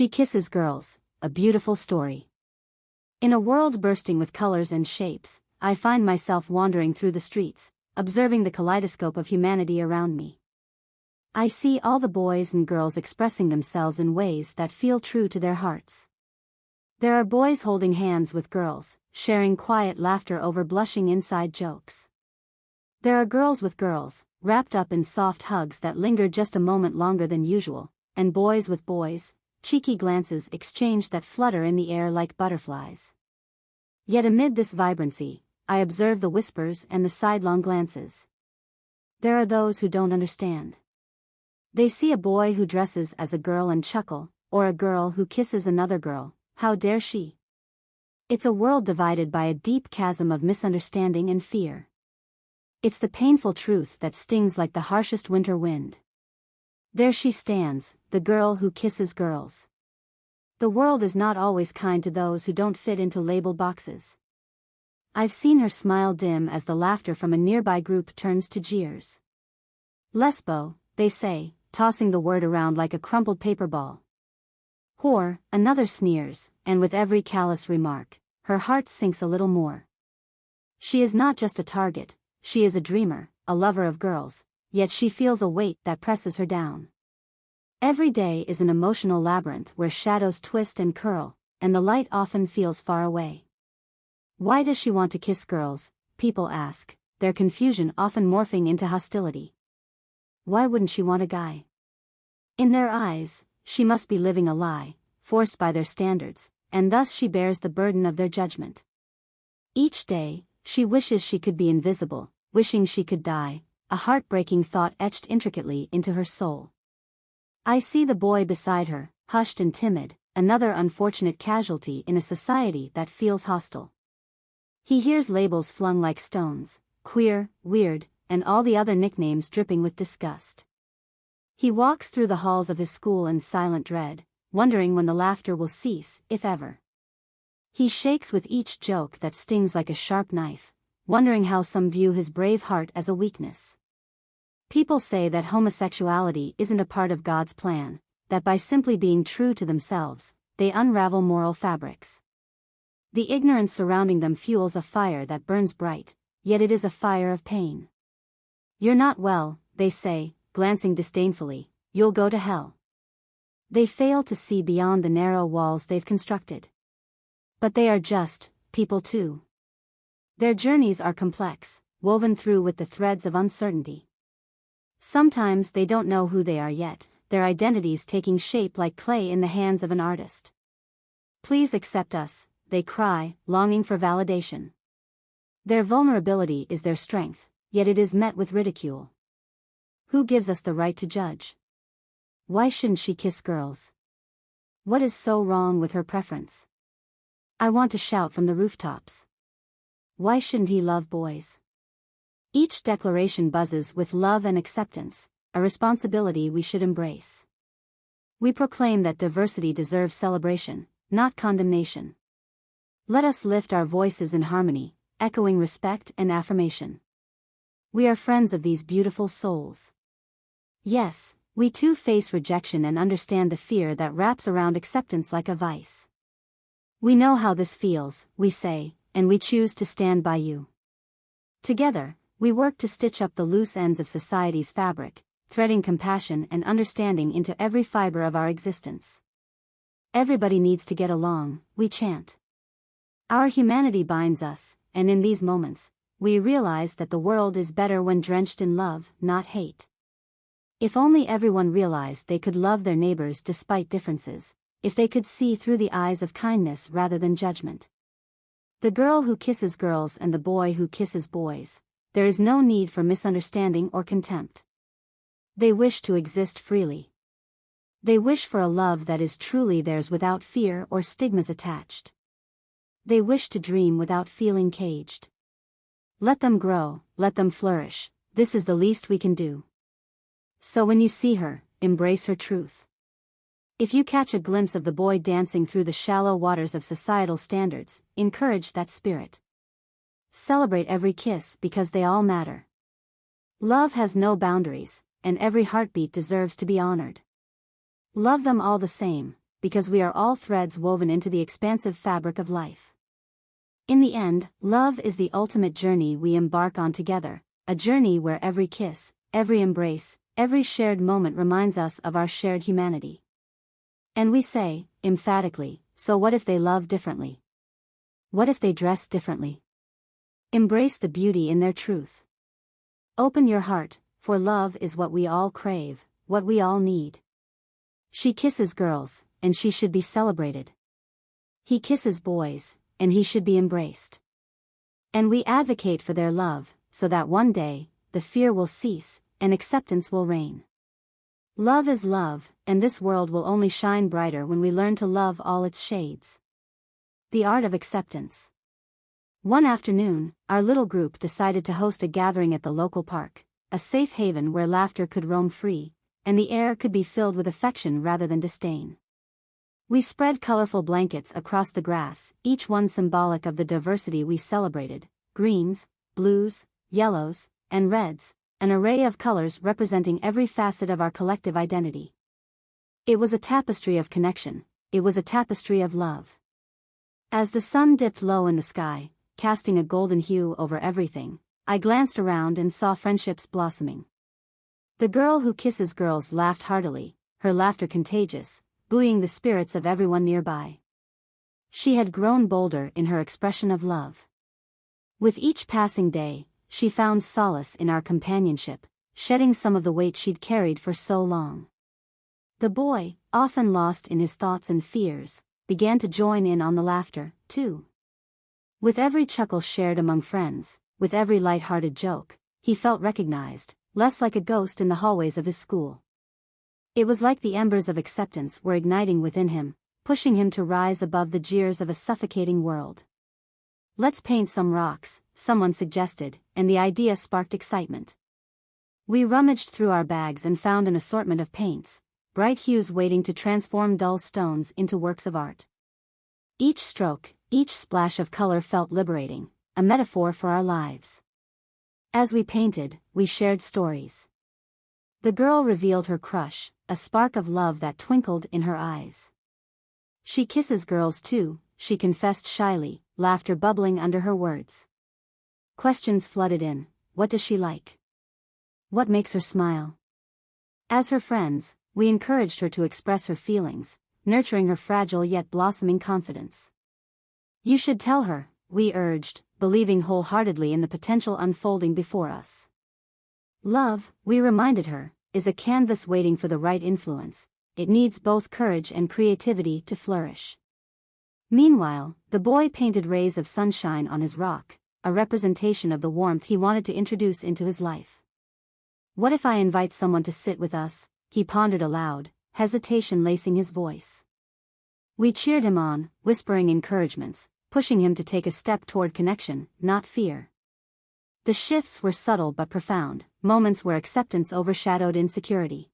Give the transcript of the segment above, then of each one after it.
She Kisses Girls, a beautiful story. In a world bursting with colors and shapes, I find myself wandering through the streets, observing the kaleidoscope of humanity around me. I see all the boys and girls expressing themselves in ways that feel true to their hearts. There are boys holding hands with girls, sharing quiet laughter over blushing inside jokes. There are girls with girls, wrapped up in soft hugs that linger just a moment longer than usual, and boys with boys, cheeky glances exchanged that flutter in the air like butterflies. Yet amid this vibrancy, I observe the whispers and the sidelong glances. There are those who don't understand. They see a boy who dresses as a girl and chuckle, or a girl who kisses another girl. How dare she? It's a world divided by a deep chasm of misunderstanding and fear. It's the painful truth that stings like the harshest winter wind. There she stands, the girl who kisses girls. The world is not always kind to those who don't fit into label boxes. I've seen her smile dim as the laughter from a nearby group turns to jeers. Lesbo, they say, tossing the word around like a crumpled paper ball. Whore, another sneers, and with every callous remark, her heart sinks a little more. She is not just a target, she is a dreamer, a lover of girls, yet she feels a weight that presses her down. Every day is an emotional labyrinth where shadows twist and curl, and the light often feels far away. Why does she want to kiss girls, people ask, their confusion often morphing into hostility. Why wouldn't she want a guy? In their eyes, she must be living a lie, forced by their standards, and thus she bears the burden of their judgment. Each day, she wishes she could be invisible, wishing she could die, a heartbreaking thought etched intricately into her soul. I see the boy beside her, hushed and timid, another unfortunate casualty in a society that feels hostile. He hears labels flung like stones, queer, weird, and all the other nicknames dripping with disgust. He walks through the halls of his school in silent dread, wondering when the laughter will cease, if ever. He shakes with each joke that stings like a sharp knife, wondering how some view his brave heart as a weakness. People say that homosexuality isn't a part of God's plan, that by simply being true to themselves, they unravel moral fabrics. The ignorance surrounding them fuels a fire that burns bright, yet it is a fire of pain. You're not well, they say, glancing disdainfully, you'll go to hell. They fail to see beyond the narrow walls they've constructed. But they are just people too. Their journeys are complex, woven through with the threads of uncertainty. Sometimes they don't know who they are yet, their identities taking shape like clay in the hands of an artist. Please accept us, they cry, longing for validation. Their vulnerability is their strength, yet it is met with ridicule. Who gives us the right to judge? Why shouldn't she kiss girls? What is so wrong with her preference? I want to shout from the rooftops. Why shouldn't he love boys? Each declaration buzzes with love and acceptance, a responsibility we should embrace. We proclaim that diversity deserves celebration, not condemnation. Let us lift our voices in harmony, echoing respect and affirmation. We are friends of these beautiful souls. Yes, we too face rejection and understand the fear that wraps around acceptance like a vice. We know how this feels, we say, and we choose to stand by you. Together, we work to stitch up the loose ends of society's fabric, threading compassion and understanding into every fiber of our existence. Everybody needs to get along, we chant. Our humanity binds us, and in these moments, we realize that the world is better when drenched in love, not hate. If only everyone realized they could love their neighbors despite differences, if they could see through the eyes of kindness rather than judgment. The girl who kisses girls and the boy who kisses boys, there is no need for misunderstanding or contempt. They wish to exist freely. They wish for a love that is truly theirs without fear or stigmas attached. They wish to dream without feeling caged. Let them grow, let them flourish, this is the least we can do. So when you see her, embrace her truth. If you catch a glimpse of the boy dancing through the shallow waters of societal standards, encourage that spirit. Celebrate every kiss because they all matter. Love has no boundaries, and every heartbeat deserves to be honored. Love them all the same, because we are all threads woven into the expansive fabric of life. In the end, love is the ultimate journey we embark on together, a journey where every kiss, every embrace, every shared moment reminds us of our shared humanity. And we say, emphatically, so what if they love differently? What if they dress differently? Embrace the beauty in their truth. Open your heart, for love is what we all crave, what we all need. She kisses girls, and she should be celebrated. He kisses boys, and he should be embraced. And we advocate for their love, so that one day, the fear will cease, and acceptance will reign. Love is love, and this world will only shine brighter when we learn to love all its shades. The art of acceptance. One afternoon, our little group decided to host a gathering at the local park, a safe haven where laughter could roam free, and the air could be filled with affection rather than disdain. We spread colorful blankets across the grass, each one symbolic of the diversity we celebrated: greens, blues, yellows, and reds, an array of colors representing every facet of our collective identity. It was a tapestry of connection, it was a tapestry of love. As the sun dipped low in the sky, casting a golden hue over everything, I glanced around and saw friendships blossoming. The girl who kisses girls laughed heartily, her laughter contagious, buoying the spirits of everyone nearby. She had grown bolder in her expression of love. With each passing day, she found solace in our companionship, shedding some of the weight she'd carried for so long. The boy, often lost in his thoughts and fears, began to join in on the laughter, too. With every chuckle shared among friends, with every light-hearted joke, he felt recognized, less like a ghost in the hallways of his school. It was like the embers of acceptance were igniting within him, pushing him to rise above the jeers of a suffocating world. "Let's paint some rocks," someone suggested, and the idea sparked excitement. We rummaged through our bags and found an assortment of paints, bright hues waiting to transform dull stones into works of art. Each stroke, each splash of color felt liberating, a metaphor for our lives. As we painted, we shared stories. The girl revealed her crush, a spark of love that twinkled in her eyes. "She kisses girls too," she confessed shyly, laughter bubbling under her words. Questions flooded in: what does she like? What makes her smile? As her friends, we encouraged her to express her feelings, nurturing her fragile yet blossoming confidence. "You should tell her," we urged, believing wholeheartedly in the potential unfolding before us. "Love," we reminded her, "is a canvas waiting for the right influence. It needs both courage and creativity to flourish." Meanwhile, the boy painted rays of sunshine on his rock, a representation of the warmth he wanted to introduce into his life. "What if I invite someone to sit with us?" he pondered aloud, hesitation lacing his voice. We cheered him on, whispering encouragements, pushing him to take a step toward connection, not fear. The shifts were subtle but profound, moments where acceptance overshadowed insecurity.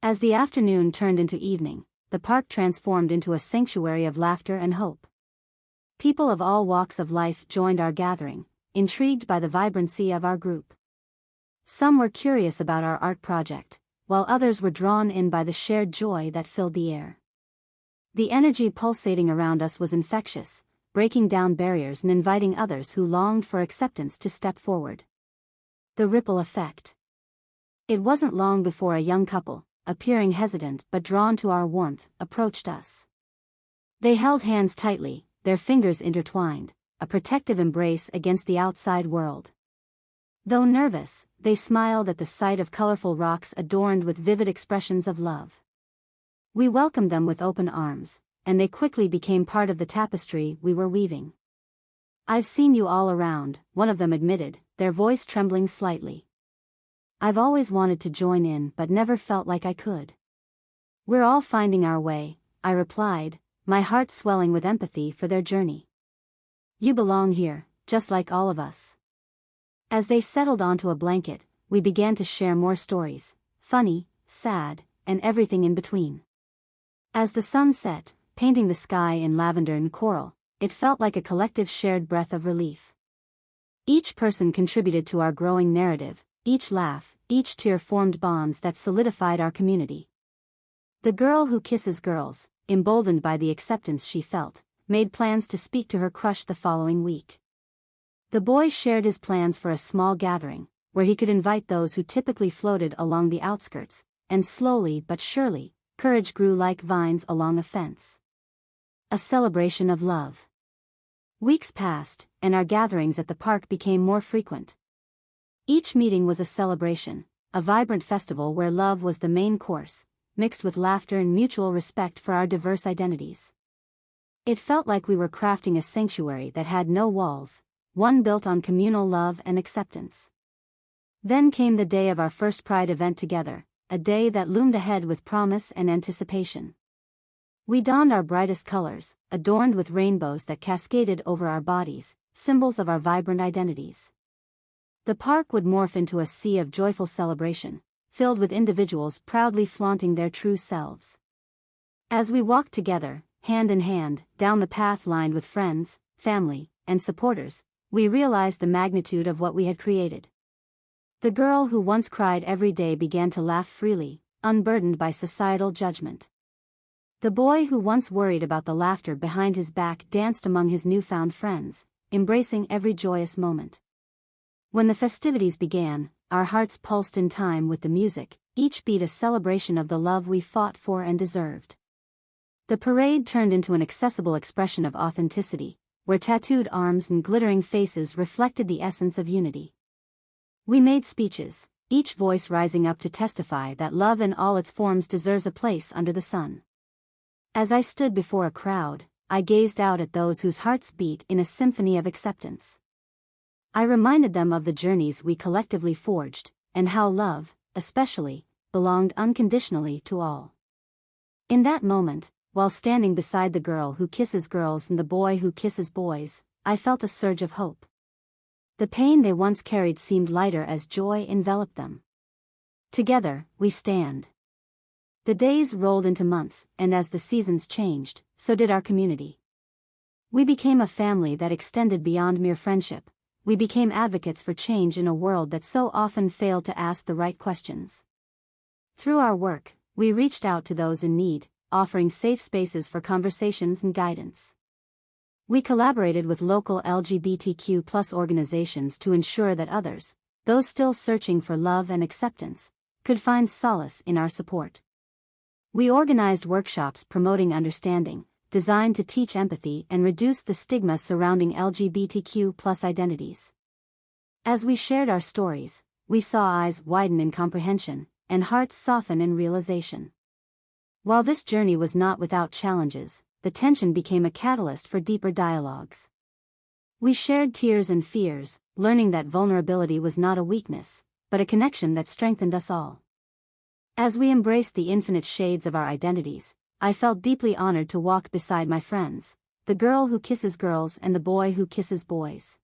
As the afternoon turned into evening, the park transformed into a sanctuary of laughter and hope. People of all walks of life joined our gathering, intrigued by the vibrancy of our group. Some were curious about our art project, while others were drawn in by the shared joy that filled the air. The energy pulsating around us was infectious, breaking down barriers and inviting others who longed for acceptance to step forward. The ripple effect. It wasn't long before a young couple, appearing hesitant but drawn to our warmth, approached us. They held hands tightly, their fingers intertwined, a protective embrace against the outside world. Though nervous, they smiled at the sight of colorful rocks adorned with vivid expressions of love. We welcomed them with open arms, and they quickly became part of the tapestry we were weaving. "I've seen you all around," one of them admitted, their voice trembling slightly. "I've always wanted to join in but never felt like I could." "We're all finding our way," I replied, my heart swelling with empathy for their journey. "You belong here, just like all of us." As they settled onto a blanket, we began to share more stories, funny, sad, and everything in between. As the sun set, painting the sky in lavender and coral, it felt like a collective shared breath of relief. Each person contributed to our growing narrative, each laugh, each tear formed bonds that solidified our community. The girl who kisses girls, emboldened by the acceptance she felt, made plans to speak to her crush the following week. The boy shared his plans for a small gathering, where he could invite those who typically floated along the outskirts, and slowly but surely, courage grew like vines along a fence. A celebration of love. Weeks passed, and our gatherings at the park became more frequent. Each meeting was a celebration, a vibrant festival where love was the main course, mixed with laughter and mutual respect for our diverse identities. It felt like we were crafting a sanctuary that had no walls, one built on communal love and acceptance. Then came the day of our first Pride event together, a day that loomed ahead with promise and anticipation. We donned our brightest colors, adorned with rainbows that cascaded over our bodies, symbols of our vibrant identities. The park would morph into a sea of joyful celebration, filled with individuals proudly flaunting their true selves. As we walked together, hand in hand, down the path lined with friends, family, and supporters, we realized the magnitude of what we had created. The girl who once cried every day began to laugh freely, unburdened by societal judgment. The boy who once worried about the laughter behind his back danced among his newfound friends, embracing every joyous moment. When the festivities began, our hearts pulsed in time with the music, each beat a celebration of the love we fought for and deserved. The parade turned into an accessible expression of authenticity, where tattooed arms and glittering faces reflected the essence of unity. We made speeches, each voice rising up to testify that love in all its forms deserves a place under the sun. As I stood before a crowd, I gazed out at those whose hearts beat in a symphony of acceptance. I reminded them of the journeys we collectively forged, and how love, especially, belonged unconditionally to all. In that moment, while standing beside the girl who kisses girls and the boy who kisses boys, I felt a surge of hope. The pain they once carried seemed lighter as joy enveloped them. Together, we stand. The days rolled into months, and as the seasons changed, so did our community. We became a family that extended beyond mere friendship. We became advocates for change in a world that so often failed to ask the right questions. Through our work, we reached out to those in need, offering safe spaces for conversations and guidance. We collaborated with local LGBTQ+ organizations to ensure that others, those still searching for love and acceptance, could find solace in our support. We organized workshops promoting understanding, designed to teach empathy and reduce the stigma surrounding LGBTQ+ identities. As we shared our stories, we saw eyes widen in comprehension, and hearts soften in realization. While this journey was not without challenges, the tension became a catalyst for deeper dialogues. We shared tears and fears, learning that vulnerability was not a weakness, but a connection that strengthened us all. As we embraced the infinite shades of our identities, I felt deeply honored to walk beside my friends, the girl who kisses girls and the boy who kisses boys.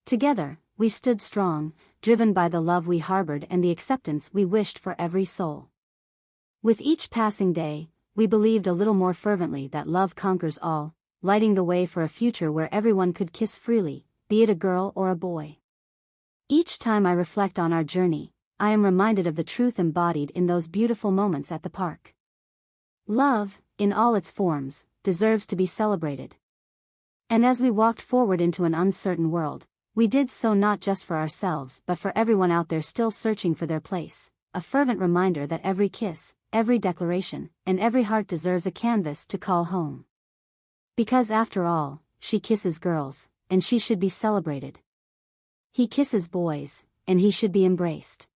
Together, we stood strong, driven by the love we harbored and the acceptance we wished for every soul. With each passing day, we believed a little more fervently that love conquers all, lighting the way for a future where everyone could kiss freely, be it a girl or a boy. Each time I reflect on our journey, I am reminded of the truth embodied in those beautiful moments at the park. Love, in all its forms, deserves to be celebrated. And as we walked forward into an uncertain world, we did so not just for ourselves but for everyone out there still searching for their place, a fervent reminder that every kiss, every declaration, and every heart deserves a canvas to call home. Because after all, she kisses girls, and she should be celebrated. He kisses boys, and he should be embraced.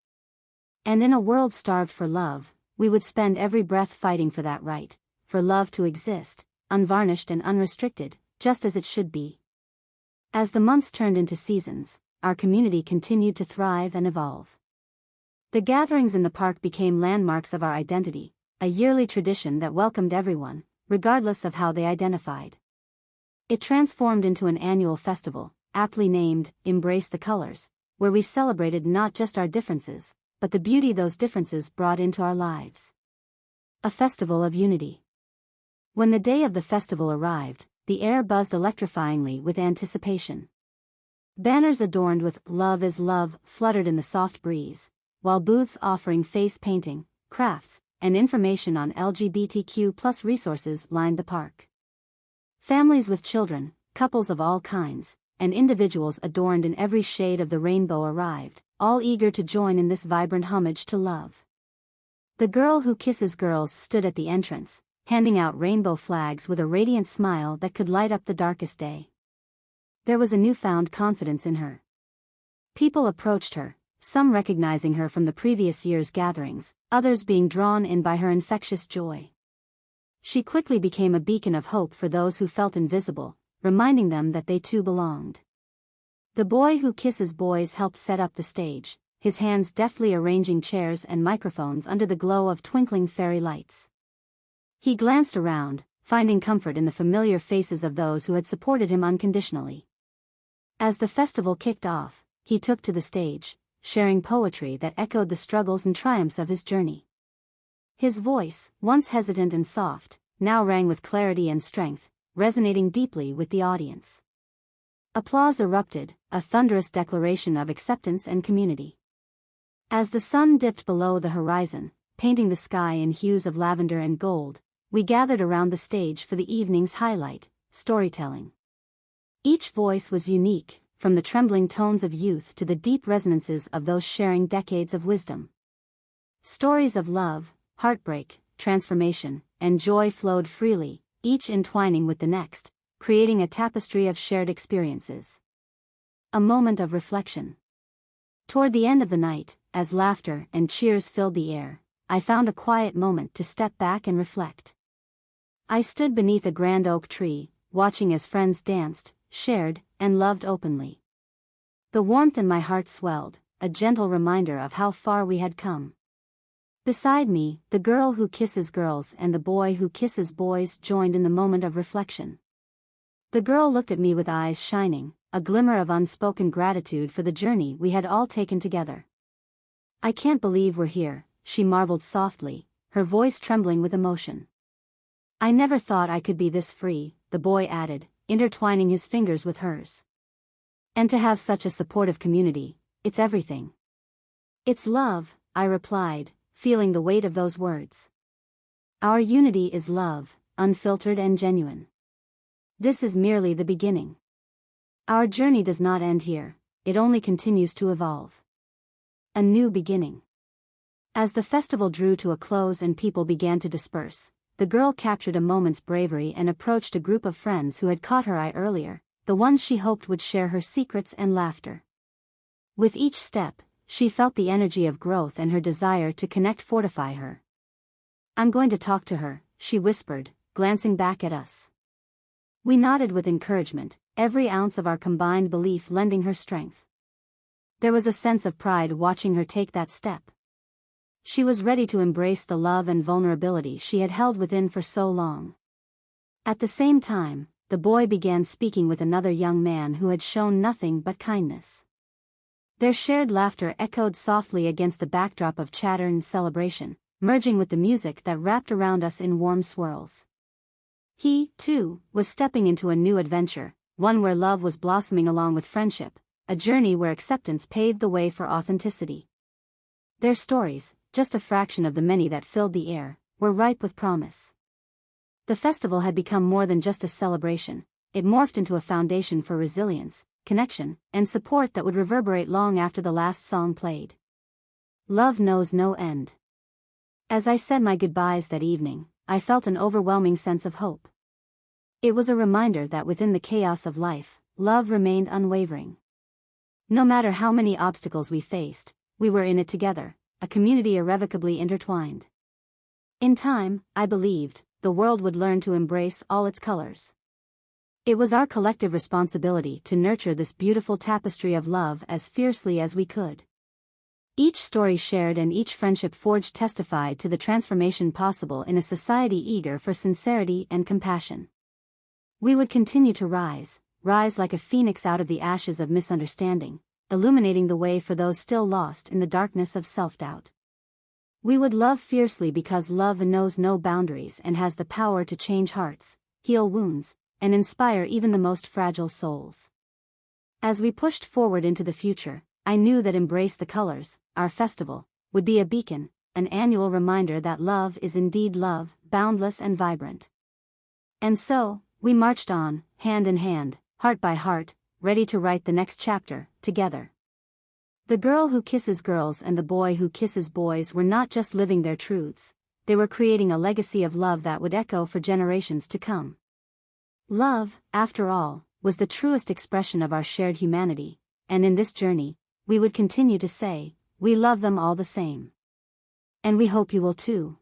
And in a world starved for love, we would spend every breath fighting for that right, for love to exist, unvarnished and unrestricted, just as it should be. As the months turned into seasons, our community continued to thrive and evolve. The gatherings in the park became landmarks of our identity, a yearly tradition that welcomed everyone, regardless of how they identified. It transformed into an annual festival, aptly named Embrace the Colors, where we celebrated not just our differences, but the beauty those differences brought into our lives. A festival of unity. When the day of the festival arrived, the air buzzed electrifyingly with anticipation. Banners adorned with "Love is Love" fluttered in the soft breeze, while booths offering face painting, crafts, and information on LGBTQ+ resources lined the park. Families with children, couples of all kinds, and individuals adorned in every shade of the rainbow arrived, all eager to join in this vibrant homage to love. The girl who kisses girls stood at the entrance, handing out rainbow flags with a radiant smile that could light up the darkest day. There was a newfound confidence in her. People approached her, some recognizing her from the previous year's gatherings, others being drawn in by her infectious joy. She quickly became a beacon of hope for those who felt invisible, reminding them that they too belonged. The boy who kisses boys helped set up the stage, his hands deftly arranging chairs and microphones under the glow of twinkling fairy lights. He glanced around, finding comfort in the familiar faces of those who had supported him unconditionally. As the festival kicked off, he took to the stage, sharing poetry that echoed the struggles and triumphs of his journey. His voice, once hesitant and soft, now rang with clarity and strength, resonating deeply with the audience. Applause erupted, a thunderous declaration of acceptance and community. As the sun dipped below the horizon, painting the sky in hues of lavender and gold, we gathered around the stage for the evening's highlight, storytelling. Each voice was unique, from the trembling tones of youth to the deep resonances of those sharing decades of wisdom. Stories of love, heartbreak, transformation, and joy flowed freely, each entwining with the next, creating a tapestry of shared experiences. A moment of reflection. Toward the end of the night, as laughter and cheers filled the air, I found a quiet moment to step back and reflect. I stood beneath a grand oak tree, watching as friends danced, shared, and loved openly. The warmth in my heart swelled, a gentle reminder of how far we had come. Beside me, the girl who kisses girls and the boy who kisses boys joined in the moment of reflection. The girl looked at me with eyes shining, a glimmer of unspoken gratitude for the journey we had all taken together. "I can't believe we're here," she marveled softly, her voice trembling with emotion. "I never thought I could be this free," the boy added, intertwining his fingers with hers. "And to have such a supportive community, it's everything." "It's love," I replied, feeling the weight of those words. "Our unity is love, unfiltered and genuine. This is merely the beginning. Our journey does not end here, it only continues to evolve. A new beginning." As the festival drew to a close and people began to disperse, the girl captured a moment's bravery and approached a group of friends who had caught her eye earlier, the ones she hoped would share her secrets and laughter. With each step, she felt the energy of growth and her desire to connect fortify her. "I'm going to talk to her," she whispered, glancing back at us. We nodded with encouragement, every ounce of our combined belief lending her strength. There was a sense of pride watching her take that step. She was ready to embrace the love and vulnerability she had held within for so long. At the same time, the boy began speaking with another young man who had shown nothing but kindness. Their shared laughter echoed softly against the backdrop of chatter and celebration, merging with the music that wrapped around us in warm swirls. He, too, was stepping into a new adventure, one where love was blossoming along with friendship, a journey where acceptance paved the way for authenticity. Their stories, just a fraction of the many that filled the air, were ripe with promise. The festival had become more than just a celebration, it morphed into a foundation for resilience, connection, and support that would reverberate long after the last song played. Love knows no end. As I said my goodbyes that evening, I felt an overwhelming sense of hope. It was a reminder that within the chaos of life, love remained unwavering. No matter how many obstacles we faced, we were in it together, a community irrevocably intertwined. In time, I believed, the world would learn to embrace all its colors. It was our collective responsibility to nurture this beautiful tapestry of love as fiercely as we could. Each story shared and each friendship forged testified to the transformation possible in a society eager for sincerity and compassion. We would continue to rise like a phoenix out of the ashes of misunderstanding, illuminating the way for those still lost in the darkness of self-doubt. We would love fiercely because love knows no boundaries and has the power to change hearts, heal wounds, and inspire even the most fragile souls. As we pushed forward into the future, I knew that Embrace the Colors, our festival, would be a beacon, an annual reminder that love is indeed love, boundless and vibrant. And so, we marched on, hand in hand, heart by heart, ready to write the next chapter, together. The girl who kisses girls and the boy who kisses boys were not just living their truths, they were creating a legacy of love that would echo for generations to come. Love, after all, was the truest expression of our shared humanity, and in this journey, we would continue to say, we love them all the same. And we hope you will too.